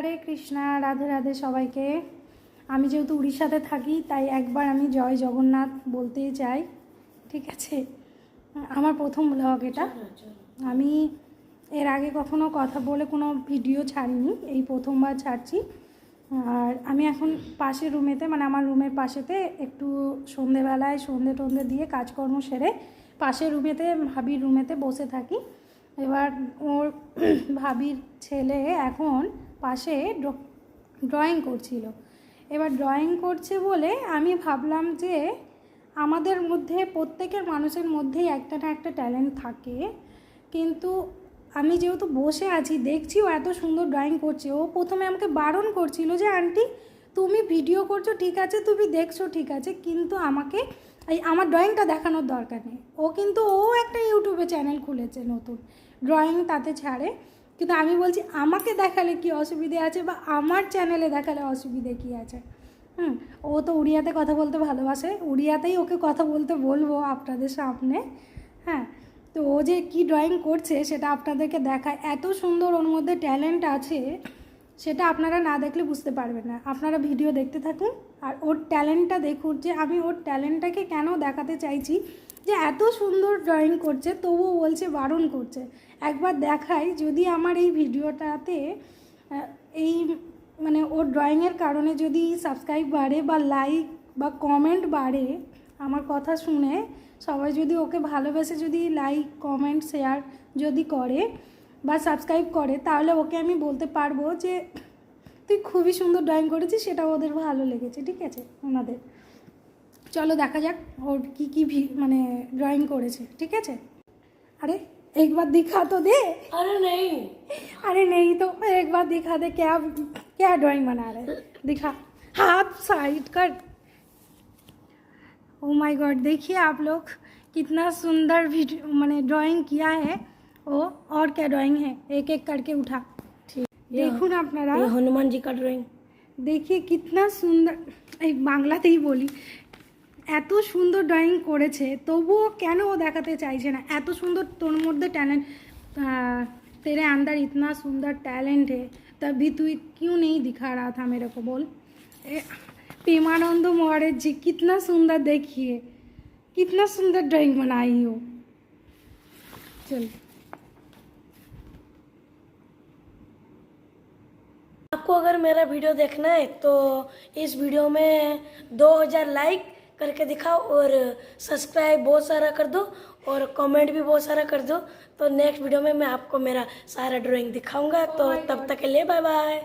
হরে কৃষ্ণা, রাধে রাধে সবাইকে। আমি যেহেতু উড়িষ্যাতে থাকি তাই একবার আমি জয় জগন্নাথ বলতেই চাই, ঠিক আছে। আমার প্রথম ব্লগ এটা। আমি এর আগে কখনো কথা বলে কোনো ভিডিও ছাড়িনি, এই প্রথমবার ছাড়ছি। আর আমি এখন পাশের রুমেতে, মানে আমার রুমের পাশেতে একটু সন্ধেবেলায় সন্ধে টন্ধে দিয়ে কাজকর্ম সেরে পাশের রুমেতে, ভাবির রুমেতে বসে থাকি। এবার ওর ভাবির ছেলে এখন পাশে ড্রয়িং করছিল। এবার ড্রয়িং করছে বলে আমি ভাবলাম যে আমাদের মধ্যে প্রত্যেকের মানুষের মধ্যেই একটা না একটা ট্যালেন্ট থাকে, কিন্তু আমি যেহেতু বসে আছি দেখছি ও এত সুন্দর ড্রয়িং করছে। ও প্রথমে আমাকে বারণ করছিল যে আন্টি তুমি ভিডিও করছো ঠিক আছে, তুমি দেখছো ঠিক আছে, কিন্তু আমাকে এই আমার ড্রয়িংটা দেখানোর দরকার নেই। ও একটা ইউটিউবে চ্যানেল খুলেছে নতুন, ড্রয়িং তাতে ছাড়ে। কিন্তু আমি বলছি আমাকে দেখালে কি অসুবিধে আছে, বা আমার চ্যানেলে দেখালে অসুবিধে কী আছে। ও তো উড়িয়াতে কথা বলতে ভালোবাসে, উড়িয়াতেই ওকে কথা বলতে বলবো আপনাদের সামনে। হ্যাঁ, তো ও যে কী ড্রয়িং করছে সেটা আপনাদেরকে দেখায়। এত সুন্দর ওর মধ্যে ট্যালেন্ট আছে, সেটা আপনারা না দেখলে বুঝতে পারবেন না। আপনারা ভিডিও দেখতে থাকুন আর ওর ট্যালেন্টটা দেখুন, যে আমি ওর ট্যালেন্টটাকে কেন দেখাতে চাইছি। যে এত সুন্দর ড্রয়িং করছে তবুও বলছে, বারণ করছে। একবার দেখাই, যদি আমার এই ভিডিওটাতে এই মানে ওর ড্রয়িংয়ের কারণে যদি সাবস্ক্রাইব বাড়ে বা লাইক বা কমেন্ট বাড়ে, আমার কথা শুনে সবাই যদি ওকে ভালোবেসে যদি লাইক কমেন্ট শেয়ার যদি করে বা সাবস্ক্রাইব করে, তাহলে ওকে আমি বলতে পারবো যে তুই খুবই সুন্দর ড্রয়িং করেছিস, সেটা ওদের ভালো লেগেছে, ঠিক আছে ওনাদের। চলো দেখা যাক ওর কী মানে ড্রয়িং করেছে, ঠিক আছে। अरे एक बार दिखा तो दे। अरे नहीं तो एक बार दिखा दे, क्या क्या ड्राइंग बना रहे, दिखा। हाथ साइड कर। ओ माय गॉड, देखिए आप लोग कितना सुंदर वीडियो मैंने ड्राइंग किया है। ओ और क्या ड्राइंग है, एक एक करके उठा। ठीक, देखो ना अपना हनुमान जी का ड्राइंग देखिए कितना सुंदर। বাংলাতেই বলি, এত সুন্দর ড্রয়িং করেছে তবুও কেন ও দেখাতে চাইছে না। এত সুন্দর তোর মধ্যে ট্যালেंट, तेरे अंदर इतना सुंदर टैलेंट है, तभी तू क्यों नहीं दिखा रहा था मेरे को, बोल। प्रेमानंद मौर्य जी कितना सुंदर, देखिए कितना सुंदर ड्राइंग बनाई हो। चल, आपको अगर मेरा वीडियो देखना है तो इस वीडियो में 2000 लाइक करके दिखाओ और सब्सक्राइब बहुत सारा कर दो और कमेंट भी बहुत सारा कर दो। तो नेक्स्ट वीडियो में मैं आपको मेरा सारा ड्राइंग दिखाऊंगा। तो तब तक के लिए बाय बाय।